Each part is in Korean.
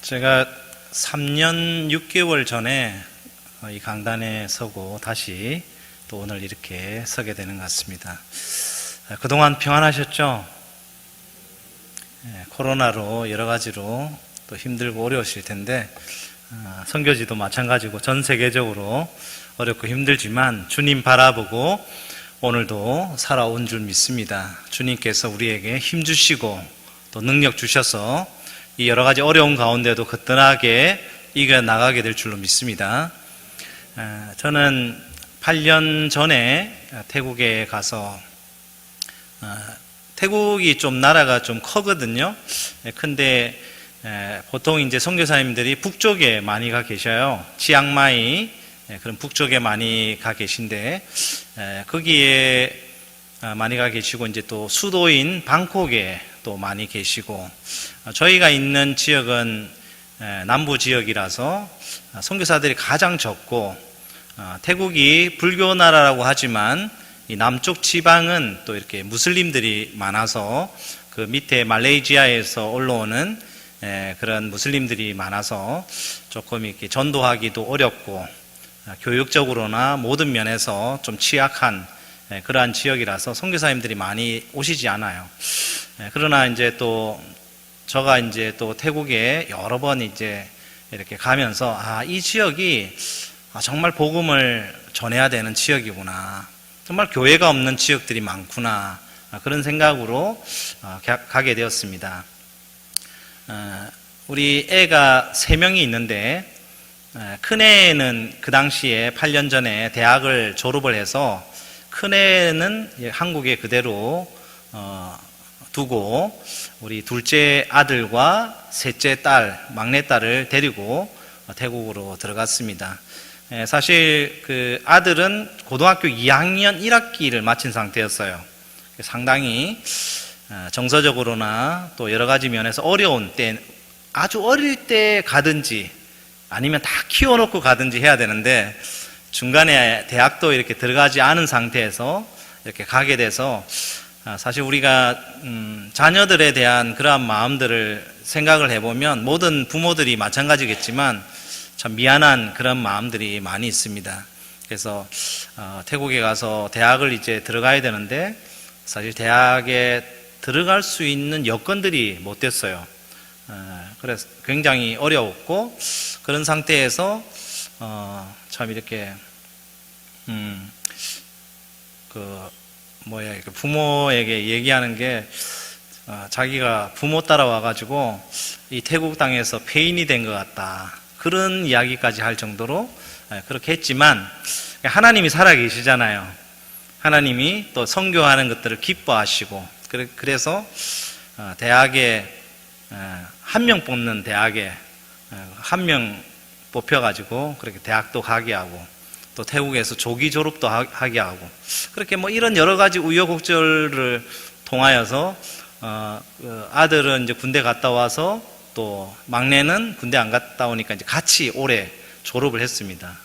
제가 3년 6개월 전에 이 강단에 서고 다시 또 오늘 이렇게 서게 되는 것 같습니다. 그동안 평안하셨죠? 코로나로 여러 가지로 또 힘들고 어려우실 텐데 선교지도 마찬가지고 전 세계적으로 어렵고 힘들지만 주님 바라보고 오늘도 살아온 줄 믿습니다. 주님께서 우리에게 힘 주시고 또 능력 주셔서 이 여러 가지 어려운 가운데도 거뜬하게 이겨나가게 될 줄로 믿습니다. 저는 8년 전에 태국에 가서 태국이 좀 나라가 좀 크거든요. 근데 보통 이제 선교사님들이 북쪽에 많이 가 계셔요. 치앙마이 그런 북쪽에 많이 가 계신데 거기에 많이 가 계시고 이제 또 수도인 방콕에 또 많이 계시고 저희가 있는 지역은 남부 지역이라서 선교사들이 가장 적고 태국이 불교 나라라고 하지만 이 남쪽 지방은 또 이렇게 무슬림들이 많아서 그 밑에 말레이시아에서 올라오는 그런 무슬림들이 많아서 조금 이렇게 전도하기도 어렵고 교육적으로나 모든 면에서 좀 취약한 그러한 지역이라서 선교사님들이 많이 오시지 않아요. 그러나 이제 또 제가 이제 또 태국에 여러 번 이제 이렇게 가면서 이 지역이 정말 복음을 전해야 되는 지역이구나. 정말 교회가 없는 지역들이 많구나. 그런 생각으로 가게 되었습니다. 우리 애가 3명이 있는데 큰애는 그 당시에 8년 전에 대학을 졸업을 해서 큰애는 한국에 그대로 두고 우리 둘째 아들과 셋째 딸, 막내딸을 데리고 태국으로 들어갔습니다. 사실 그 아들은 고등학교 2학년 1학기를 마친 상태였어요. 상당히 정서적으로나 또 여러 가지 면에서 어려운 때, 아주 어릴 때 가든지 아니면 다 키워놓고 가든지 해야 되는데 중간에 대학도 이렇게 들어가지 않은 상태에서 이렇게 가게 돼서 사실 우리가 자녀들에 대한 그러한 마음들을 생각을 해보면 모든 부모들이 마찬가지겠지만 참 미안한 그런 마음들이 많이 있습니다. 그래서 태국에 가서 대학을 이제 들어가야 되는데 사실 대학에 들어갈 수 있는 여건들이 못 됐어요. 그래서 굉장히 어려웠고 그런 상태에서 참 이렇게 부모에게 얘기하는 게 자기가 부모 따라와가지고 이 태국 땅에서 폐인이 된 것 같다. 그런 이야기까지 할 정도로 그렇게 했지만 하나님이 살아계시잖아요. 하나님이 또 선교하는 것들을 기뻐하시고 그래서 대학에 한 명 뽑는 대학에 한 명 뽑혀가지고 그렇게 대학도 가게 하고 또 태국에서 조기 졸업도 하게 하고 그렇게 뭐 이런 여러 가지 우여곡절을 통하여서 아들은 이제 군대 갔다 와서 또 막내는 군대 안 갔다 오니까 이제 같이 올해 졸업을 했습니다.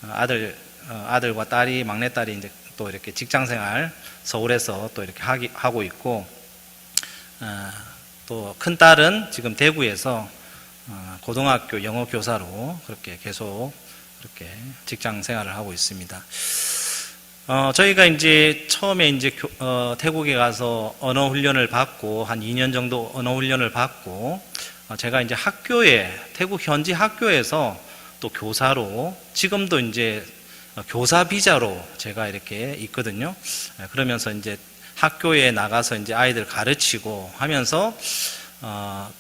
아들과 딸이 막내 딸이 이제 또 이렇게 직장생활 서울에서 또 이렇게 하고 있고 또 큰 딸은 지금 대구에서 고등학교 영어 교사로 그렇게 계속 그렇게 직장 생활을 하고 있습니다. 저희가 이제 처음에 이제 태국에 가서 언어 훈련을 받고 한 2년 정도 언어 훈련을 받고 제가 이제 태국 현지 학교에서 또 교사로 지금도 이제 교사 비자로 제가 이렇게 있거든요. 그러면서 이제 학교에 나가서 이제 아이들 가르치고 하면서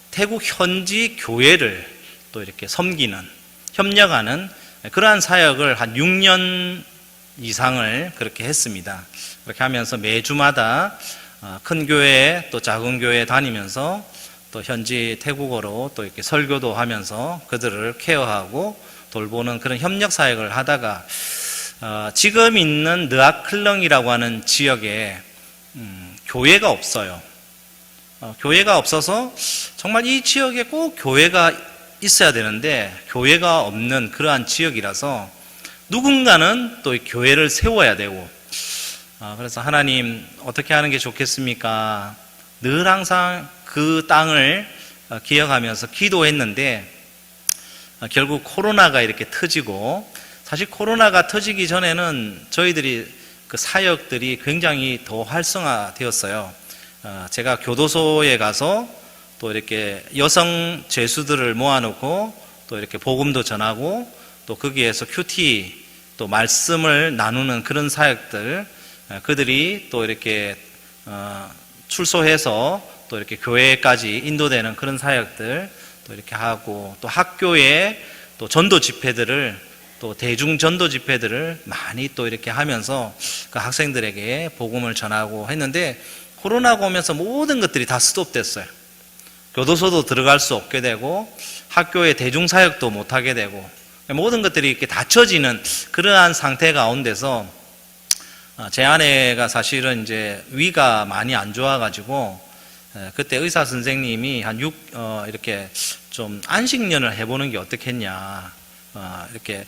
태국 현지 교회를 또 이렇게 섬기는 협력하는 그러한 사역을 한 6년 이상을 그렇게 했습니다. 그렇게 하면서 매주마다 큰 교회 또 작은 교회 다니면서 또 현지 태국어로 또 이렇게 설교도 하면서 그들을 케어하고 돌보는 그런 협력 사역을 하다가 지금 있는 느아클렁이라고 하는 지역에 교회가 없어요. 교회가 없어서 정말 이 지역에 꼭 교회가 있어야 되는데 교회가 없는 그러한 지역이라서 누군가는 또 교회를 세워야 되고 그래서 하나님 어떻게 하는 게 좋겠습니까? 늘 항상 그 땅을 기억하면서 기도했는데 결국 코로나가 이렇게 터지고, 사실 코로나가 터지기 전에는 저희들이 그 사역들이 굉장히 더 활성화되었어요. 제가 교도소에 가서 또 이렇게 여성 죄수들을 모아놓고 또 이렇게 복음도 전하고 또 거기에서 큐티 또 말씀을 나누는 그런 사역들, 그들이 또 이렇게 출소해서 또 이렇게 교회까지 인도되는 그런 사역들 또 이렇게 하고, 또 학교에 또 전도 집회들을, 또 대중 전도 집회들을 많이 또 이렇게 하면서 그 학생들에게 복음을 전하고 했는데, 코로나가 오면서 모든 것들이 다 스톱됐어요. 교도소도 들어갈 수 없게 되고 학교에 대중 사역도 못 하게 되고 모든 것들이 이렇게 닫혀지는 그러한 상태 가운데서 제 아내가 사실은 이제 위가 많이 안 좋아가지고 그때 의사 선생님이 이렇게 좀 안식년을 해보는 게 어떻겠냐. 이렇게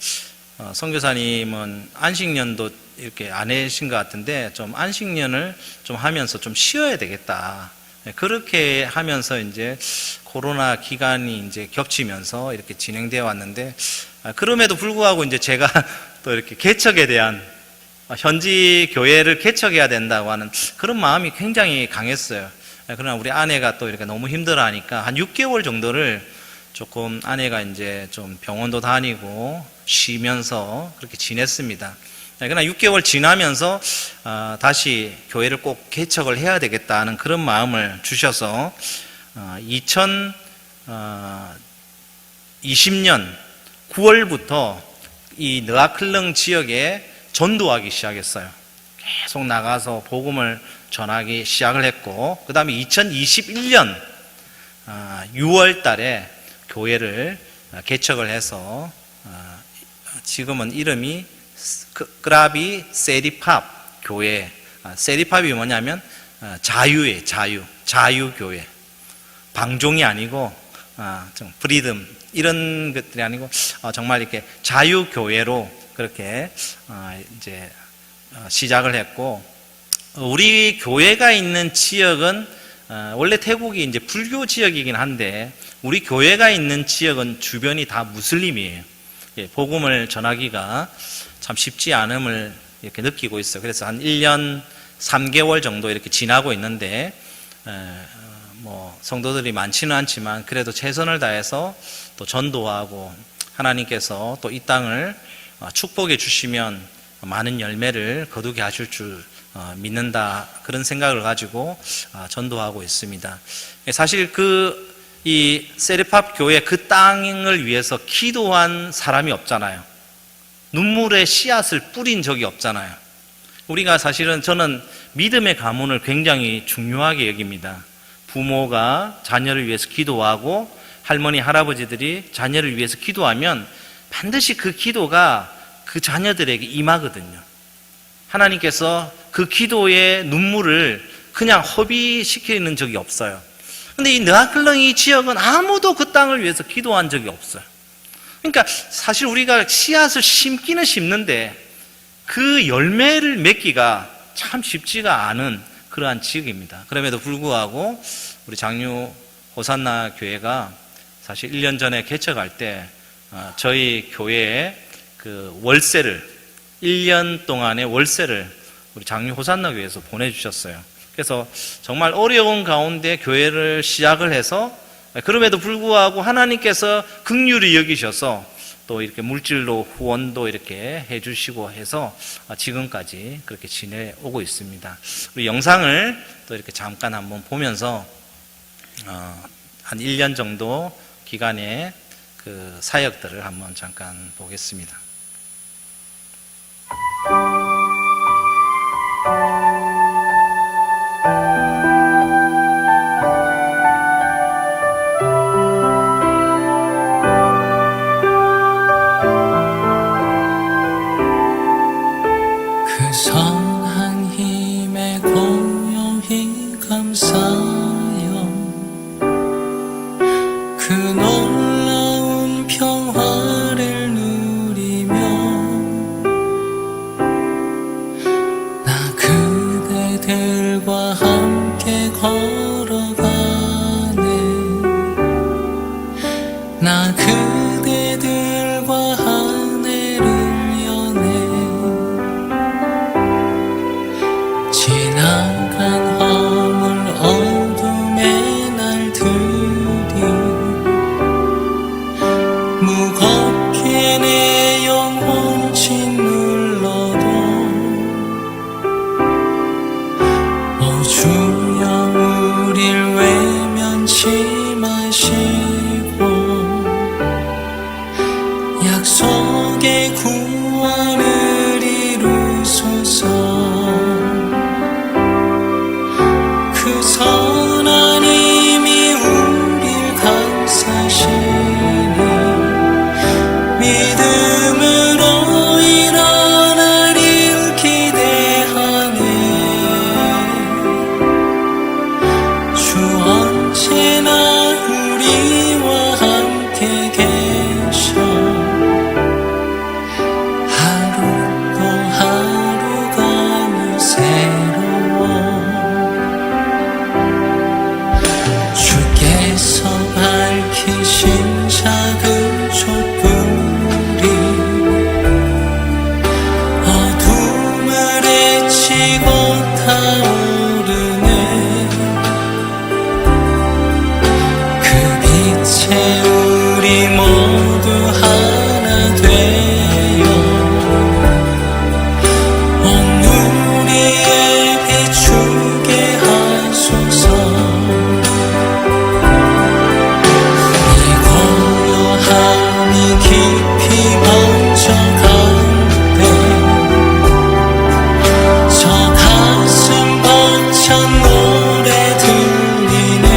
선교사님은 안식년도 이렇게 안 해신 것 같은데 좀 안식년을 좀 하면서 좀 쉬어야 되겠다. 그렇게 하면서 이제 코로나 기간이 이제 겹치면서 이렇게 진행되어 왔는데, 그럼에도 불구하고 이제 제가 또 이렇게 개척에 대한, 현지 교회를 개척해야 된다고 하는 그런 마음이 굉장히 강했어요. 그러나 우리 아내가 또 이렇게 너무 힘들어 하니까 한 6개월 정도를 조금 아내가 이제 좀 병원도 다니고 쉬면서 그렇게 지냈습니다. 그러나 6개월 지나면서 다시 교회를 꼭 개척을 해야 되겠다는 그런 마음을 주셔서 2020년 9월부터 이 느아클릉 지역에 전도하기 시작했어요. 계속 나가서 복음을 전하기 시작을 했고, 그 다음에 2021년 6월 달에 교회를 개척을 해서 지금은 이름이 끄라비 세리팝 교회. 세리팝이 뭐냐면 자유의 자유교회. 방종이 아니고 좀 프리덤 이런 것들이 아니고 정말 이렇게 자유교회로 그렇게 이제 시작을 했고, 우리 교회가 있는 지역은 원래 태국이 이제 불교 지역이긴 한데 우리 교회가 있는 지역은 주변이 다 무슬림이에요. 복음을 전하기가 참 쉽지 않음을 이렇게 느끼고 있어요. 그래서 한 1년 3개월 정도 이렇게 지나고 있는데, 뭐 성도들이 많지는 않지만 그래도 최선을 다해서 또 전도하고, 하나님께서 또 이 땅을 축복해 주시면 많은 열매를 거두게 하실 줄 믿는다, 그런 생각을 가지고 전도하고 있습니다. 사실 이 세리팝 교회 그 땅을 위해서 기도한 사람이 없잖아요. 눈물의 씨앗을 뿌린 적이 없잖아요. 우리가 사실은, 저는 믿음의 가문을 굉장히 중요하게 여깁니다. 부모가 자녀를 위해서 기도하고 할머니, 할아버지들이 자녀를 위해서 기도하면 반드시 그 기도가 그 자녀들에게 임하거든요. 하나님께서 그 기도의 눈물을 그냥 허비시키는 적이 없어요. 근데 이 느아클릉 이 지역은 아무도 그 땅을 위해서 기도한 적이 없어요. 그러니까 사실 우리가 씨앗을 심기는 심는데 그 열매를 맺기가 참 쉽지가 않은 그러한 지역입니다. 그럼에도 불구하고 우리 장유 호산나 교회가 사실 1년 전에 개척할 때 저희 교회에 그 월세를, 1년 동안의 월세를 우리 장유 호산나 교회에서 보내주셨어요. 그래서 정말 어려운 가운데 교회를 시작을 해서, 그럼에도 불구하고 하나님께서 긍휼히 여기셔서 또 이렇게 물질로 후원도 이렇게 해주시고 해서 지금까지 그렇게 지내오고 있습니다. 우리 영상을 또 이렇게 잠깐 한번 보면서 한 1년 정도 기간의 그 사역들을 한번 잠깐 보겠습니다. 그 선한 힘에 고요히 감사하여 그 놀라운 평화를 누리며 나 그대들과 함께 걸어가네. 나 그대들과 하늘을 여네 지나간 허물 어둠의 날들이 무겁게 내 영혼 짓눌러도 오 주여 우릴 외면치 마시고 약속의 구원을 이루소서 그 선한 힘이 우릴 감싸시니 믿음으로 일어나리를 기대하네 주 언제나 우리와 함께 계셔 하루 또 하루가 새로워 주께서 밝히신 작은 촛불이 어둠을 헤치고 타오르네 그 빛에 우리 모두 하나 되어 온 우리에 비추게 하소서 이 고요함이 깊이 번져갈 때저 가슴 벅찬 노래 들리네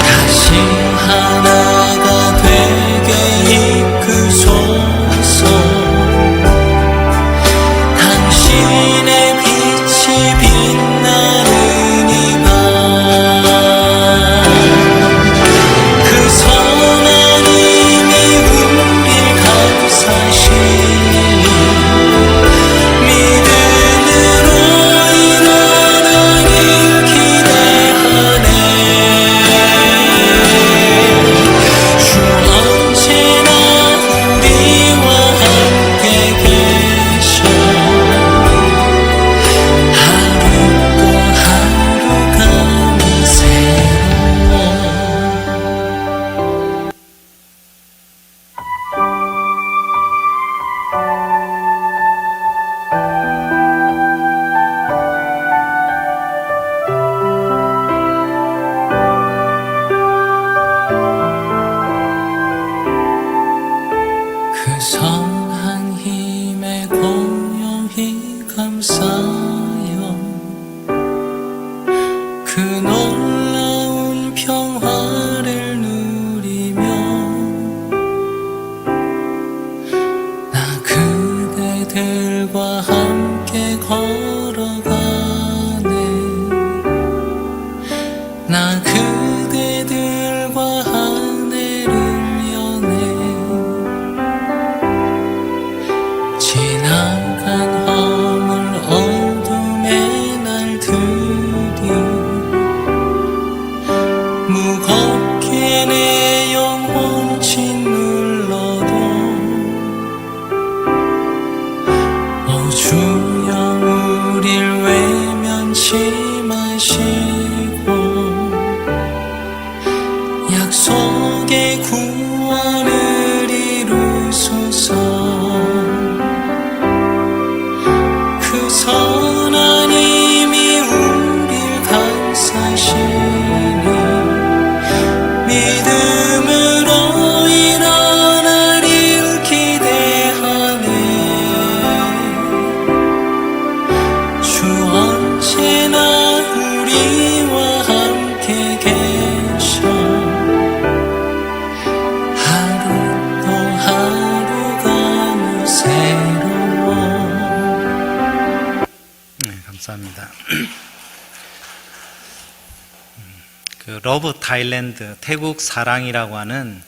다시 하나가 되게 이끄소서 당신의 빛이 빛나는 이밤그 선한 힘이 우릴 감싸시니 믿음으로 일어나길 기대하네 주 언제나 우리와 함께 계셔 하루 또 하루가 새로워 그 선한 힘에 공용히 감싸요 그 놀라운 평화를 누리며 나 그대들과 함께 걸어가네 나 그대들과 하늘을 여네 지나간 허물 어둠의 날들이 무겁게 내 영혼 짓눌러도 오 주여 우릴 외면치 마시고 약속의 구원을 이루소서 그 선한 힘이 우릴 감싸시니 믿음으로 일어나리를 기대하네 주 언제나 우리와 함께 계셔 하루 또 하루가 새로워 네, 감사합니다. 그 러브 타일랜드 태국 사랑이라고 하는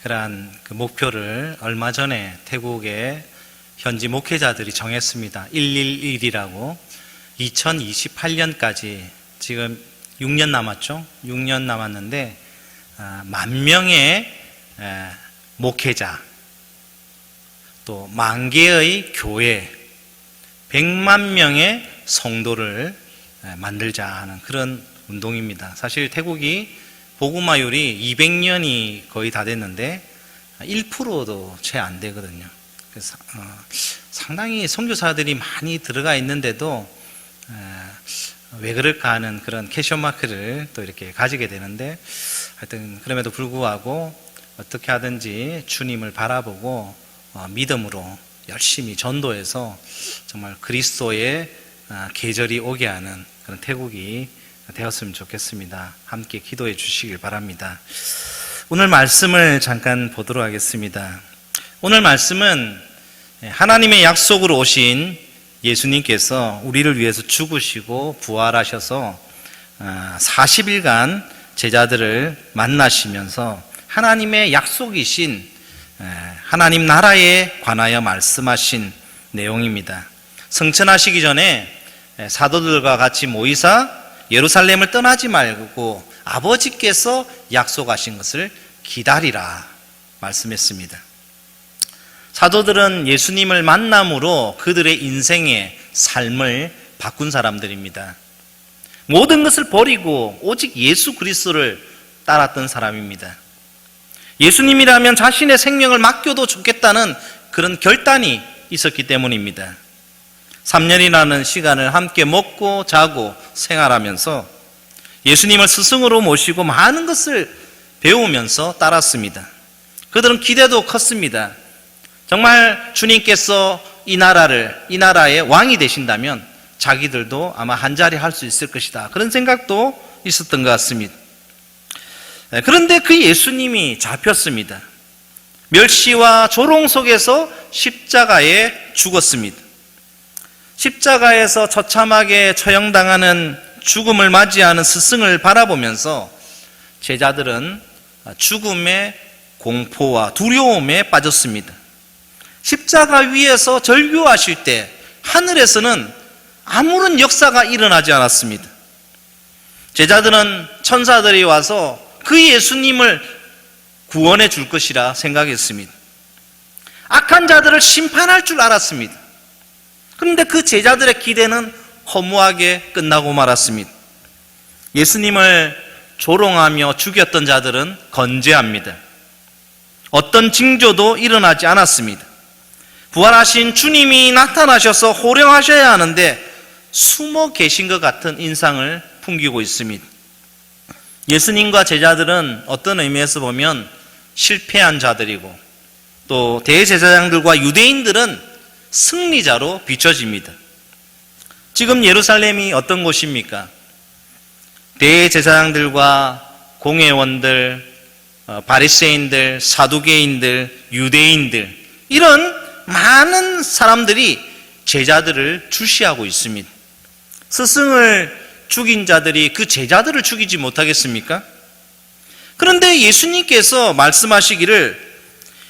그러한 그 목표를 얼마 전에 태국의 현지 목회자들이 정했습니다. 111이라고 2028년까지 지금 6년 남았죠. 6년 남았는데 10,000명의 목회자, 또 10,000개의 교회, 100만 명의 성도를 만들자 하는 그런 운동입니다. 사실 태국이 복음화율이 200년이 거의 다 됐는데 1%도 채 안 되거든요. 그래서 상당히 선교사들이 많이 들어가 있는데도 왜 그럴까 하는 그런 퀘스천 마크를 또 이렇게 가지게 되는데, 하여튼 그럼에도 불구하고 어떻게 하든지 주님을 바라보고 믿음으로 열심히 전도해서 정말 그리스도의 계절이 오게 하는 그런 태국이 되었으면 좋겠습니다. 함께 기도해 주시길 바랍니다. 오늘 말씀을 잠깐 보도록 하겠습니다. 오늘 말씀은 하나님의 약속으로 오신 예수님께서 우리를 위해서 죽으시고 부활하셔서 40일간 제자들을 만나시면서 하나님의 약속이신 하나님 나라에 관하여 말씀하신 내용입니다. 성천하시기 전에 사도들과 같이 모이사 예루살렘을 떠나지 말고 아버지께서 약속하신 것을 기다리라 말씀했습니다. 사도들은 예수님을 만남으로 그들의 인생의 삶을 바꾼 사람들입니다. 모든 것을 버리고 오직 예수 그리스도를 따랐던 사람입니다. 예수님이라면 자신의 생명을 맡겨도 좋겠다는 그런 결단이 있었기 때문입니다. 3년이라는 시간을 함께 먹고 자고 생활하면서 예수님을 스승으로 모시고 많은 것을 배우면서 따랐습니다. 그들은 기대도 컸습니다. 정말 주님께서 이 나라의 왕이 되신다면 자기들도 아마 한자리 할 수 있을 것이다, 그런 생각도 있었던 것 같습니다. 그런데 그 예수님이 잡혔습니다. 멸시와 조롱 속에서 십자가에 죽었습니다. 십자가에서 처참하게 처형당하는 죽음을 맞이하는 스승을 바라보면서 제자들은 죽음의 공포와 두려움에 빠졌습니다. 십자가 위에서 절규하실 때 하늘에서는 아무런 역사가 일어나지 않았습니다. 제자들은 천사들이 와서 그 예수님을 구원해 줄 것이라 생각했습니다. 악한 자들을 심판할 줄 알았습니다. 그런데 그 제자들의 기대는 허무하게 끝나고 말았습니다. 예수님을 조롱하며 죽였던 자들은 건재합니다. 어떤 징조도 일어나지 않았습니다. 부활하신 주님이 나타나셔서 호령하셔야 하는데 숨어 계신 것 같은 인상을 풍기고 있습니다. 예수님과 제자들은 어떤 의미에서 보면 실패한 자들이고, 또 대제사장들과 유대인들은 승리자로 비춰집니다. 지금 예루살렘이 어떤 곳입니까? 대제사장들과 공회원들, 바리새인들, 사두개인들, 유대인들, 이런 많은 사람들이 제자들을 주시하고 있습니다. 스승을 죽인 자들이 그 제자들을 죽이지 못하겠습니까? 그런데 예수님께서 말씀하시기를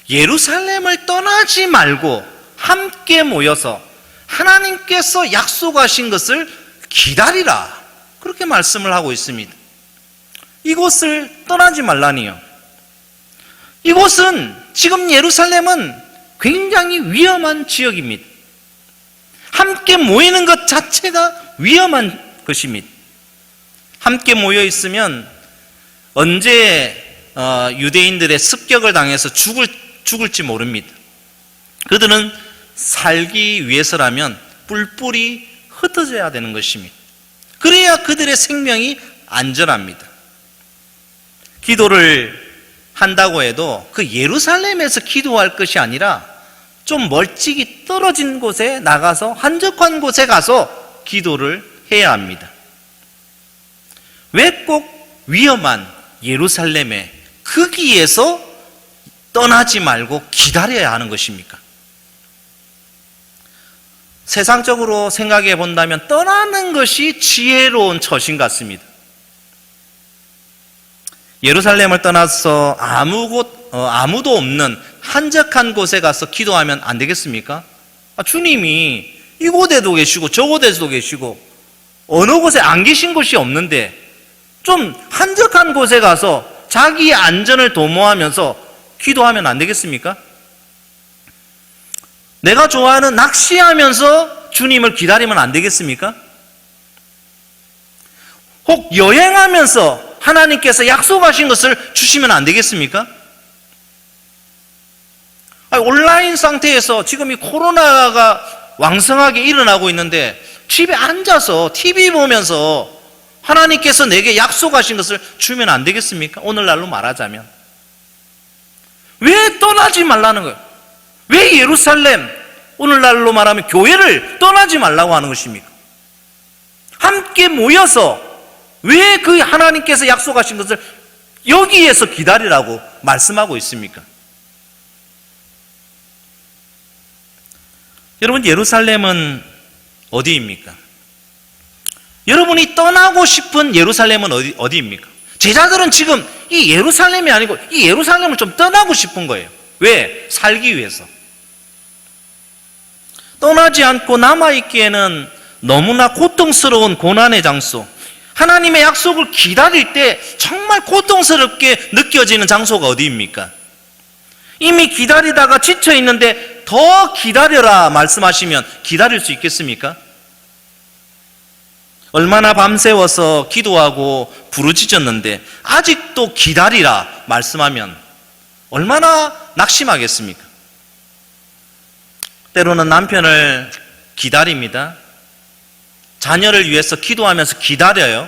예루살렘을 떠나지 말고 함께 모여서 하나님께서 약속하신 것을 기다리라, 그렇게 말씀을 하고 있습니다. 이곳을 떠나지 말라니요. 이곳은, 지금 예루살렘은 굉장히 위험한 지역입니다. 함께 모이는 것 자체가 위험한 것입니다. 함께 모여 있으면 언제 유대인들의 습격을 당해서 죽을지 모릅니다. 그들은 살기 위해서라면 뿔뿔이 흩어져야 되는 것입니다. 그래야 그들의 생명이 안전합니다. 기도를 한다고 해도 그 예루살렘에서 기도할 것이 아니라 좀 멀찍이 떨어진 곳에 나가서, 한적한 곳에 가서 기도를 해야 합니다. 왜 꼭 위험한 예루살렘에 거기에서 떠나지 말고 기다려야 하는 것입니까? 세상적으로 생각해 본다면 떠나는 것이 지혜로운 처신 같습니다. 예루살렘을 떠나서 아무도 없는 한적한 곳에 가서 기도하면 안 되겠습니까? 주님이 이곳에도 계시고 저곳에도 계시고 어느 곳에 안 계신 곳이 없는데 좀 한적한 곳에 가서 자기의 안전을 도모하면서 기도하면 안 되겠습니까? 내가 좋아하는 낚시하면서 주님을 기다리면 안 되겠습니까? 혹 여행하면서 하나님께서 약속하신 것을 주시면 안 되겠습니까? 온라인 상태에서 지금 이 코로나가 왕성하게 일어나고 있는데 집에 앉아서 TV 보면서 하나님께서 내게 약속하신 것을 주면 안 되겠습니까? 오늘날로 말하자면. 왜 떠나지 말라는 거예요? 왜 예루살렘, 오늘날로 말하면 교회를 떠나지 말라고 하는 것입니까? 함께 모여서 왜 그 하나님께서 약속하신 것을 여기에서 기다리라고 말씀하고 있습니까? 여러분, 예루살렘은 어디입니까? 여러분이 떠나고 싶은 예루살렘은 어디입니까? 제자들은 지금 이 예루살렘이 아니고 이 예루살렘을 좀 떠나고 싶은 거예요. 왜? 살기 위해서. 떠나지 않고 남아있기에는 너무나 고통스러운 고난의 장소, 하나님의 약속을 기다릴 때 정말 고통스럽게 느껴지는 장소가 어디입니까? 이미 기다리다가 지쳐있는데 더 기다려라 말씀하시면 기다릴 수 있겠습니까? 얼마나 밤새워서 기도하고 부르짖었는데 아직도 기다리라 말씀하면 얼마나 낙심하겠습니까? 때로는 남편을 기다립니다. 자녀를 위해서 기도하면서 기다려요.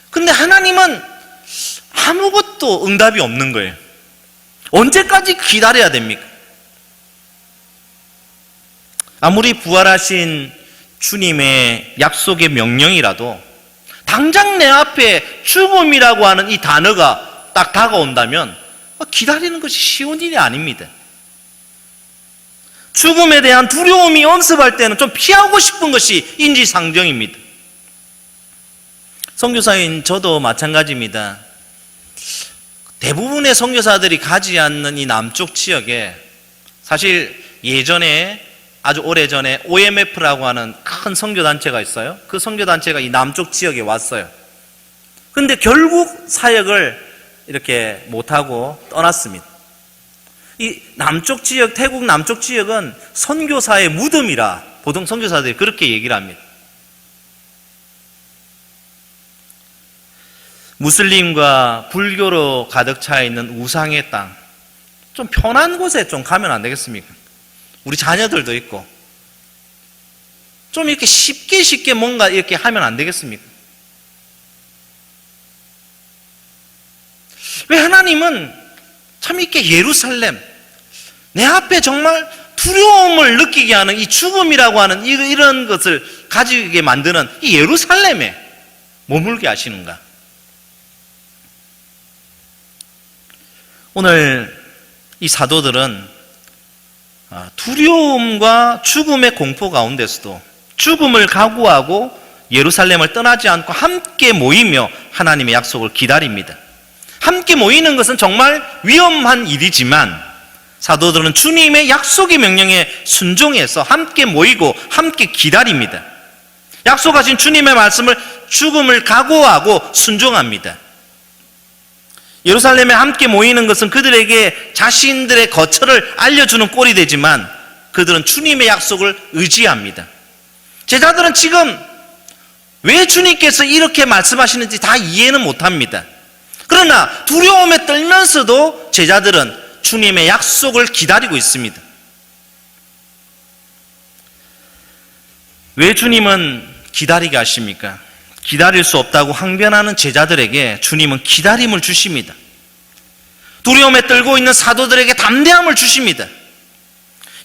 근데 하나님은 아무것도 응답이 없는 거예요. 언제까지 기다려야 됩니까? 아무리 부활하신 주님의 약속의 명령이라도 당장 내 앞에 죽음이라고 하는 이 단어가 딱 다가온다면 기다리는 것이 쉬운 일이 아닙니다. 죽음에 대한 두려움이 엄습할 때는 좀 피하고 싶은 것이 인지상정입니다. 선교사인 저도 마찬가지입니다. 대부분의 선교사들이 가지 않는 이 남쪽 지역에 사실 예전에 아주 오래전에 OMF라고 하는 큰 선교단체가 있어요. 그 선교단체가 이 남쪽 지역에 왔어요. 근데 결국 사역을 이렇게 못하고 떠났습니다. 이 남쪽 지역, 태국 남쪽 지역은 선교사의 무덤이라 보통 선교사들이 그렇게 얘기를 합니다. 무슬림과 불교로 가득 차 있는 우상의 땅, 좀 편한 곳에 좀 가면 안 되겠습니까? 우리 자녀들도 있고 좀 이렇게 쉽게 뭔가 이렇게 하면 안 되겠습니까? 왜 하나님은 참 이렇게 예루살렘, 내 앞에 정말 두려움을 느끼게 하는 이 죽음이라고 하는 이런 것을 가지게 만드는 이 예루살렘에 머물게 하시는가? 오늘 이 사도들은 두려움과 죽음의 공포 가운데서도 죽음을 각오하고 예루살렘을 떠나지 않고 함께 모이며 하나님의 약속을 기다립니다. 함께 모이는 것은 정말 위험한 일이지만 사도들은 주님의 약속의 명령에 순종해서 함께 모이고 함께 기다립니다. 약속하신 주님의 말씀을 죽음을 각오하고 순종합니다. 예루살렘에 함께 모이는 것은 그들에게 자신들의 거처를 알려주는 꼴이 되지만 그들은 주님의 약속을 의지합니다. 제자들은 지금 왜 주님께서 이렇게 말씀하시는지 다 이해는 못합니다. 그러나 두려움에 떨면서도 제자들은 주님의 약속을 기다리고 있습니다. 왜 주님은 기다리게 하십니까? 기다릴 수 없다고 항변하는 제자들에게 주님은 기다림을 주십니다. 두려움에 떨고 있는 사도들에게 담대함을 주십니다.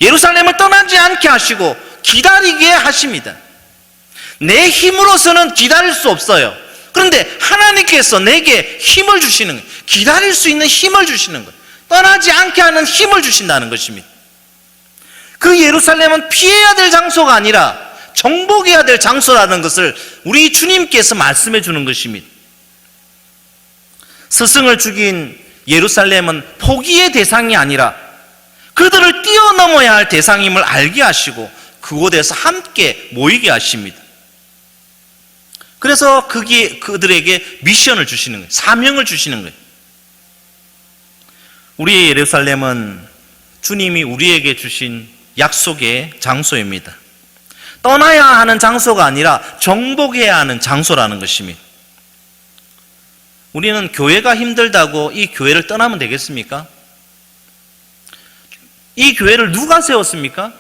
예루살렘을 떠나지 않게 하시고 기다리게 하십니다. 내 힘으로서는 기다릴 수 없어요. 그런데 하나님께서 내게 힘을 주시는 거예요. 기다릴 수 있는 힘을 주시는 거예요. 떠나지 않게 하는 힘을 주신다는 것입니다. 그 예루살렘은 피해야 될 장소가 아니라 정복해야 될 장소라는 것을 우리 주님께서 말씀해 주는 것입니다. 스승을 죽인 예루살렘은 포기의 대상이 아니라 그들을 뛰어넘어야 할 대상임을 알게 하시고 그곳에서 함께 모이게 하십니다. 그래서 그들에게 미션을 주시는 거예요. 사명을 주시는 거예요. 우리의 예루살렘은 주님이 우리에게 주신 약속의 장소입니다. 떠나야 하는 장소가 아니라 정복해야 하는 장소라는 것입니다. 우리는 교회가 힘들다고 이 교회를 떠나면 되겠습니까? 이 교회를 누가 세웠습니까?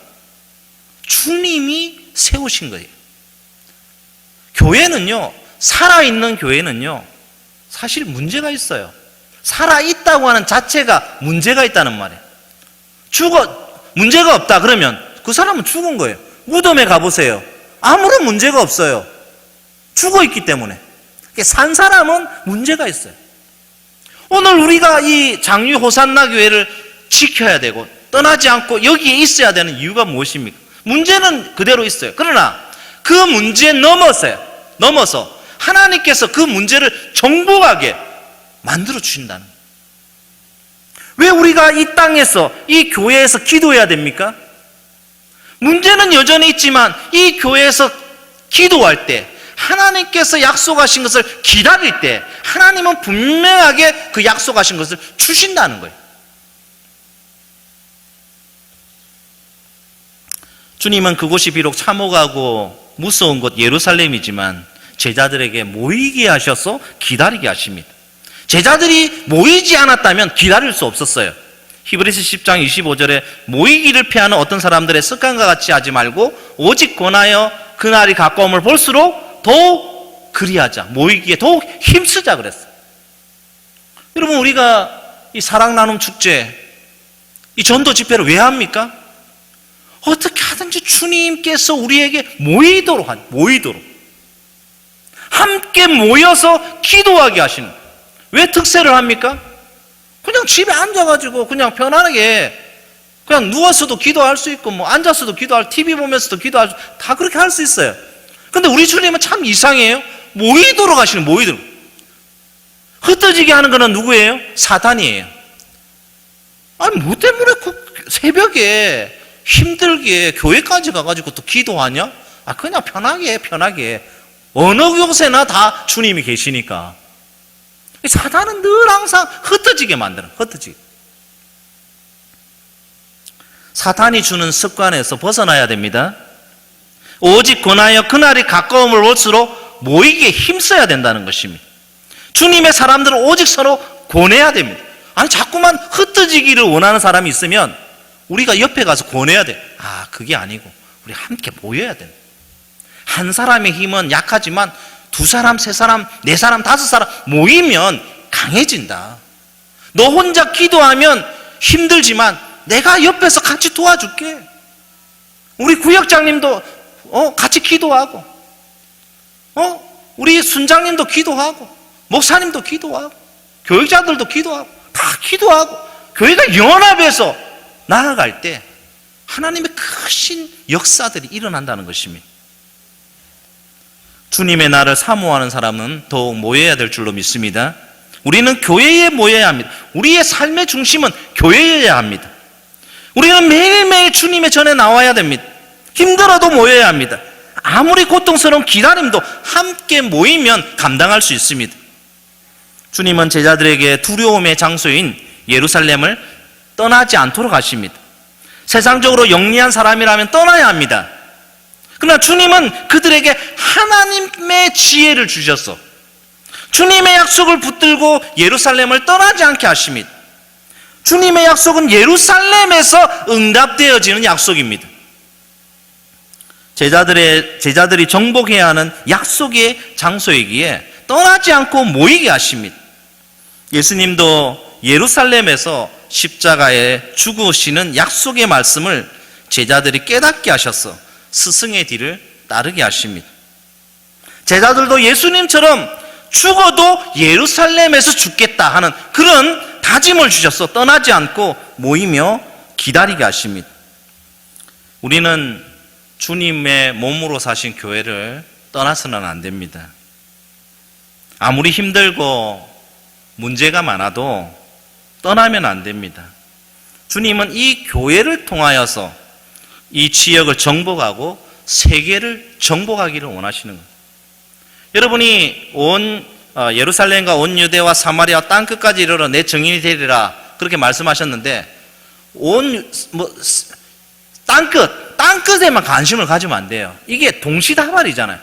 주님이 세우신 거예요. 교회는요, 살아있는 교회는요, 사실 문제가 있어요. 살아있다고 하는 자체가 문제가 있다는 말이에요. 문제가 없다 그러면 그 사람은 죽은 거예요. 무덤에 가보세요. 아무런 문제가 없어요. 죽어 있기 때문에. 산 사람은 문제가 있어요. 오늘 우리가 이 장유 호산나 교회를 지켜야 되고 떠나지 않고 여기에 있어야 되는 이유가 무엇입니까? 문제는 그대로 있어요. 그러나 그 문제에 넘어서 하나님께서 그 문제를 정복하게 만들어 주신다는 거예요. 왜 우리가 이 땅에서, 이 교회에서 기도해야 됩니까? 문제는 여전히 있지만 이 교회에서 기도할 때, 하나님께서 약속하신 것을 기다릴 때 하나님은 분명하게 그 약속하신 것을 주신다는 거예요. 주님은 그곳이 비록 참혹하고 무서운 곳 예루살렘이지만 제자들에게 모이게 하셔서 기다리게 하십니다. 제자들이 모이지 않았다면 기다릴 수 없었어요. 히브리서 10장 25절에 모이기를 피하는 어떤 사람들의 습관과 같이 하지 말고 오직 권하여 그날이 가까움을 볼수록 더욱 그리하자, 모이기에 더욱 힘쓰자 그랬어요. 여러분, 우리가 이 사랑 나눔 축제, 이 전도 집회를 왜 합니까? 어떻게 하든지 주님께서 우리에게 모이도록 함께 모여서 기도하게 하시는 거예요. 왜 특세를 합니까? 그냥 집에 앉아가지고 그냥 편안하게 그냥 누워서도 기도할 수 있고 뭐 앉아서도 기도할, TV 보면서도 기도할 수, 다 그렇게 할 수 있어요. 근데 우리 주님은 참 이상해요. 모이도록 하시는, 모이도록. 흩어지게 하는 거는 누구예요? 사단이에요. 아니 뭐 때문에 새벽에 힘들게 교회까지 가가지고 또 기도하냐? 그냥 편하게 어느 곳에나 다 주님이 계시니까. 사단은 늘 항상 흩어지게 만드는, 흩어지게. 사탄이 주는 습관에서 벗어나야 됩니다. 오직 권하여 그날이 가까움을 볼수록 모이기에 힘써야 된다는 것입니다. 주님의 사람들은 오직 서로 권해야 됩니다. 아니 자꾸만 흩어지기를 원하는 사람이 있으면 우리가 옆에 가서 권해야 돼. 그게 아니고 우리 함께 모여야 됩니다. 한 사람의 힘은 약하지만 두 사람, 세 사람, 네 사람, 다섯 사람 모이면 강해진다. 너 혼자 기도하면 힘들지만 내가 옆에서 같이 도와줄게. 우리 구역장님도 같이 기도하고, 우리 순장님도 기도하고, 목사님도 기도하고, 교육자들도 기도하고, 다 기도하고, 교회가 연합해서 나아갈 때 하나님의 크신 역사들이 일어난다는 것입니다. 주님의 날을 사모하는 사람은 더욱 모여야 될 줄로 믿습니다. 우리는 교회에 모여야 합니다. 우리의 삶의 중심은 교회여야 합니다. 우리는 매일매일 주님의 전에 나와야 됩니다. 힘들어도 모여야 합니다. 아무리 고통스러운 기다림도 함께 모이면 감당할 수 있습니다. 주님은 제자들에게 두려움의 장소인 예루살렘을 떠나지 않도록 하십니다. 세상적으로 영리한 사람이라면 떠나야 합니다. 그러나 주님은 그들에게 하나님의 지혜를 주셔서 주님의 약속을 붙들고 예루살렘을 떠나지 않게 하십니다. 주님의 약속은 예루살렘에서 응답되어지는 약속입니다. 제자들이 정복해야 하는 약속의 장소이기에 떠나지 않고 모이게 하십니다. 예수님도 예루살렘에서 십자가에 죽으시는 약속의 말씀을 제자들이 깨닫게 하셔서 스승의 뒤를 따르게 하십니다. 제자들도 예수님처럼 죽어도 예루살렘에서 죽겠다 하는 그런 다짐을 주셔서 떠나지 않고 모이며 기다리게 하십니다. 우리는 주님의 몸으로 사신 교회를 떠나서는 안 됩니다. 아무리 힘들고 문제가 많아도 떠나면 안 됩니다. 주님은 이 교회를 통하여서 이 지역을 정복하고 세계를 정복하기를 원하시는 거예요. 여러분이 온 예루살렘과 온 유대와 사마리아 땅끝까지 이르러 내 증인이 되리라 그렇게 말씀하셨는데 땅끝에만 관심을 가지면 안 돼요. 이게 동시다발이잖아요.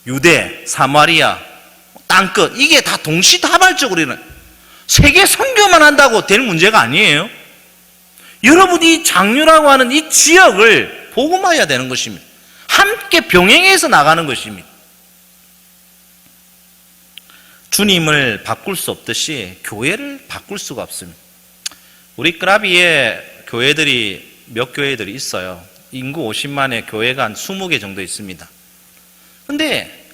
유대, 사마리아, 땅끝 이게 다 동시다발적으로 이런 세계 선교만 한다고 될 문제가 아니에요. 여러분이 장유라고 하는 이 지역을 복음화해야 되는 것입니다. 함께 병행해서 나가는 것입니다. 주님을 바꿀 수 없듯이 교회를 바꿀 수가 없습니다. 우리 끄라비에 교회들이 몇 교회들이 있어요. 인구 50만의 교회가 한 20개 정도 있습니다. 근데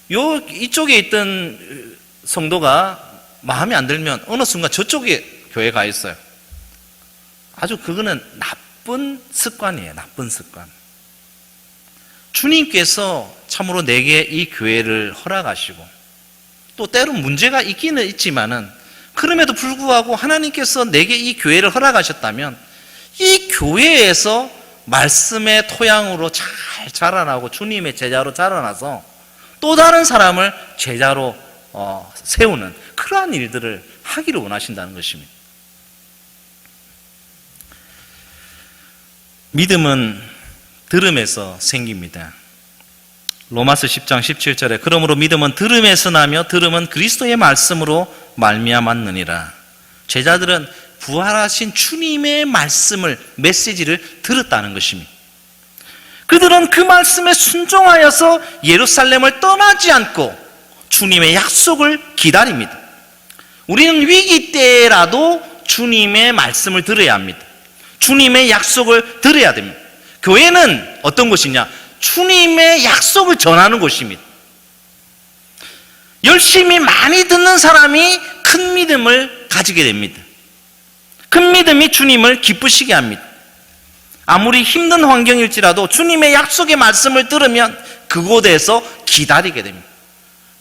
이쪽에 있던 성도가 마음에 안 들면 어느 순간 저쪽에 교회 가 있어요. 아주 그거는 나쁜 습관이에요. 나쁜 습관. 주님께서 참으로 내게 이 교회를 허락하시고 또 때론 문제가 있기는 있지만은 그럼에도 불구하고 하나님께서 내게 이 교회를 허락하셨다면 이 교회에서 말씀의 토양으로 잘 자라나고 주님의 제자로 자라나서 또 다른 사람을 제자로 세우는 그러한 일들을 하기를 원하신다는 것입니다. 믿음은 들음에서 생깁니다. 로마서 10장 17절에 그러므로 믿음은 들음에서 나며 들음은 그리스도의 말씀으로 말미암았느니라. 제자들은 부활하신 주님의 말씀을 메시지를 들었다는 것입니다. 그들은 그 말씀에 순종하여서 예루살렘을 떠나지 않고 주님의 약속을 기다립니다. 우리는 위기 때라도 주님의 말씀을 들어야 합니다. 주님의 약속을 들어야 됩니다. 교회는 어떤 곳이냐? 주님의 약속을 전하는 곳입니다. 열심히 많이 듣는 사람이 큰 믿음을 가지게 됩니다. 큰 믿음이 주님을 기쁘시게 합니다. 아무리 힘든 환경일지라도 주님의 약속의 말씀을 들으면 그곳에서 기다리게 됩니다.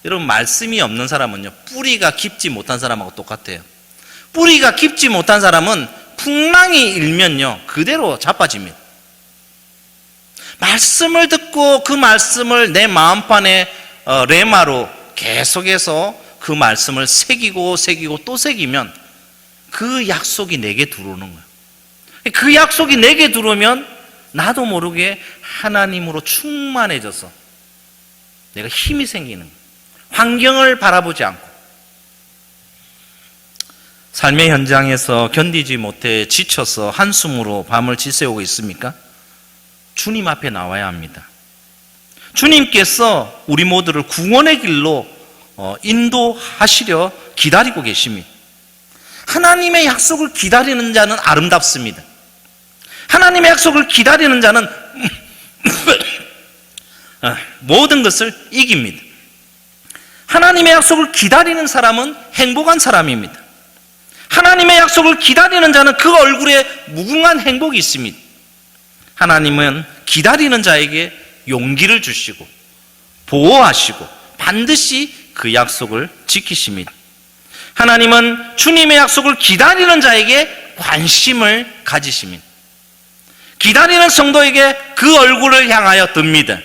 여러분, 말씀이 없는 사람은요, 뿌리가 깊지 못한 사람하고 똑같아요. 뿌리가 깊지 못한 사람은 풍랑이 일면요, 그대로 자빠집니다. 말씀을 듣고 그 말씀을 내 마음판에 레마로 계속해서 그 말씀을 새기고 또 새기면 그 약속이 내게 들어오는 거예요. 그 약속이 내게 들어오면 나도 모르게 하나님으로 충만해져서 내가 힘이 생기는 거예요. 환경을 바라보지 않고. 삶의 현장에서 견디지 못해 지쳐서 한숨으로 밤을 지새우고 있습니까? 주님 앞에 나와야 합니다. 주님께서 우리 모두를 구원의 길로 인도하시려 기다리고 계십니다. 하나님의 약속을 기다리는 자는 아름답습니다. 하나님의 약속을 기다리는 자는 모든 것을 이깁니다. 하나님의 약속을 기다리는 사람은 행복한 사람입니다. 하나님의 약속을 기다리는 자는 그 얼굴에 무궁한 행복이 있습니다. 하나님은 기다리는 자에게 용기를 주시고 보호하시고 반드시 그 약속을 지키십니다. 하나님은 주님의 약속을 기다리는 자에게 관심을 가지십니다. 기다리는 성도에게 그 얼굴을 향하여 듭니다.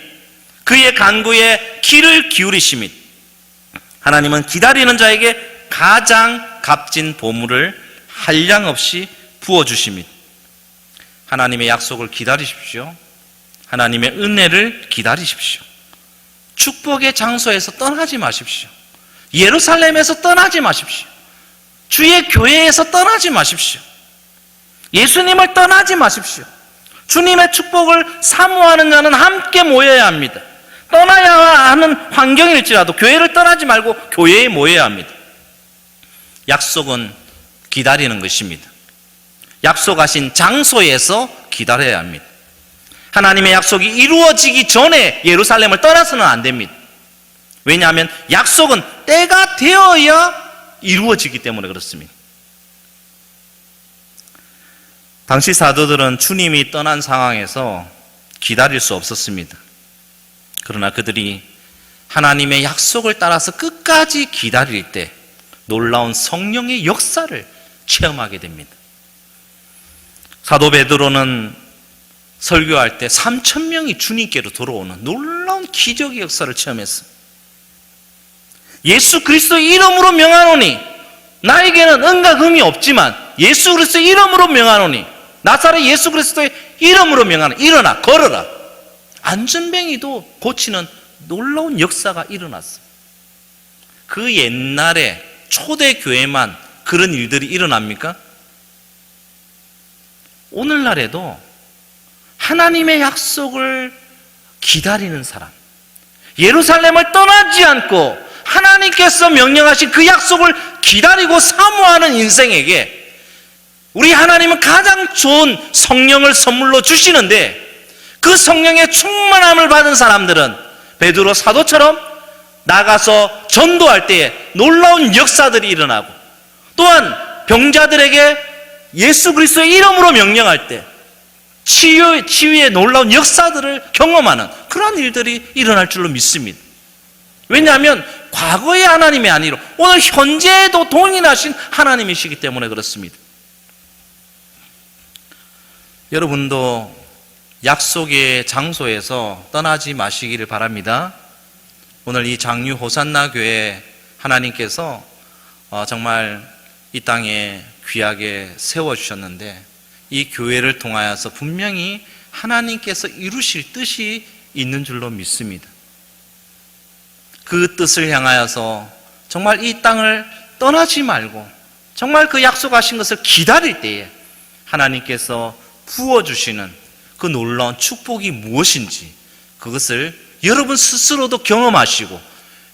그의 간구에 귀를 기울이십니다. 하나님은 기다리는 자에게 가장 값진 보물을 한량없이 부어주십니다. 하나님의 약속을 기다리십시오. 하나님의 은혜를 기다리십시오. 축복의 장소에서 떠나지 마십시오. 예루살렘에서 떠나지 마십시오. 주의 교회에서 떠나지 마십시오. 예수님을 떠나지 마십시오. 주님의 축복을 사모하는 자는 함께 모여야 합니다. 떠나야 하는 환경일지라도 교회를 떠나지 말고 교회에 모여야 합니다. 약속은 기다리는 것입니다. 약속하신 장소에서 기다려야 합니다. 하나님의 약속이 이루어지기 전에 예루살렘을 떠나서는 안 됩니다. 왜냐하면 약속은 때가 되어야 이루어지기 때문에 그렇습니다. 당시 사도들은 주님이 떠난 상황에서 기다릴 수 없었습니다. 그러나 그들이 하나님의 약속을 따라서 끝까지 기다릴 때 놀라운 성령의 역사를 체험하게 됩니다. 사도 베드로는 설교할 때 3,000명이 주님께로 돌아오는 놀라운 기적의 역사를 체험했습니다. 예수 그리스도의 이름으로 명하노니 나에게는 은과 금이 없지만 예수 그리스도의 이름으로 명하노니 나사렛 예수 그리스도의 이름으로 명하노니 일어나 걸어라. 안전뱅이도 고치는 놀라운 역사가 일어났어요. 그 옛날에 초대교회만 그런 일들이 일어납니까? 오늘날에도 하나님의 약속을 기다리는 사람, 예루살렘을 떠나지 않고 하나님께서 명령하신 그 약속을 기다리고 사모하는 인생에게 우리 하나님은 가장 좋은 성령을 선물로 주시는데 그 성령의 충만함을 받은 사람들은 베드로 사도처럼 나가서 전도할 때에 놀라운 역사들이 일어나고 또한 병자들에게 예수 그리스도의 이름으로 명령할 때 치유의 놀라운 역사들을 경험하는 그런 일들이 일어날 줄로 믿습니다. 왜냐하면 과거의 하나님이 아니라 오늘 현재에도 동일하신 하나님이시기 때문에 그렇습니다. 여러분도 약속의 장소에서 떠나지 마시기를 바랍니다. 오늘 이 장유 호산나 교회 하나님께서 정말 이 땅에 귀하게 세워주셨는데 이 교회를 통하여서 분명히 하나님께서 이루실 뜻이 있는 줄로 믿습니다. 그 뜻을 향하여서 정말 이 땅을 떠나지 말고 정말 그 약속하신 것을 기다릴 때에 하나님께서 부어주시는 그 놀라운 축복이 무엇인지 그것을 여러분 스스로도 경험하시고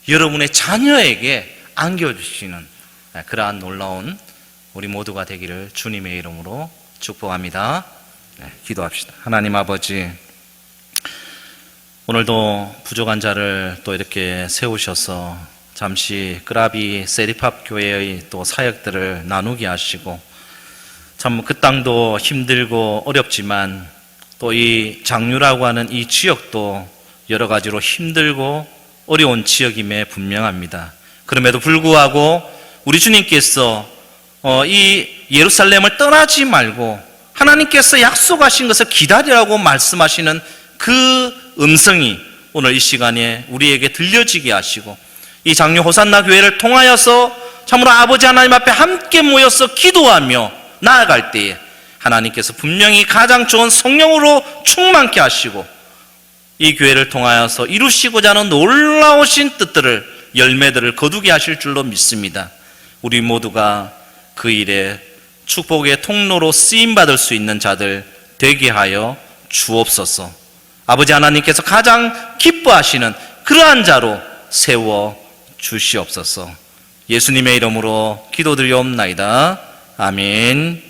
여러분의 자녀에게 안겨주시는 그러한 놀라운 우리 모두가 되기를 주님의 이름으로 축복합니다. 기도합시다. 하나님 아버지, 오늘도 부족한 자를 또 이렇게 세우셔서 잠시 끄라비 세리팝 교회의 또 사역들을 나누게 하시고 참 그 땅도 힘들고 어렵지만 또 이 장유라고 하는 이 지역도 여러 가지로 힘들고 어려운 지역임에 분명합니다. 그럼에도 불구하고 우리 주님께서 이 예루살렘을 떠나지 말고 하나님께서 약속하신 것을 기다리라고 말씀하시는 그 음성이 오늘 이 시간에 우리에게 들려지게 하시고 이 장유 호산나 교회를 통하여서 참으로 아버지 하나님 앞에 함께 모여서 기도하며 나아갈 때에 하나님께서 분명히 가장 좋은 성령으로 충만케 하시고 이 교회를 통하여서 이루시고자 하는 놀라우신 뜻들을 열매들을 거두게 하실 줄로 믿습니다. 우리 모두가 그 일에 축복의 통로로 쓰임받을 수 있는 자들 되게 하여 주옵소서. 아버지 하나님께서 가장 기뻐하시는 그러한 자로 세워 주시옵소서. 예수님의 이름으로 기도드리옵나이다. 아멘.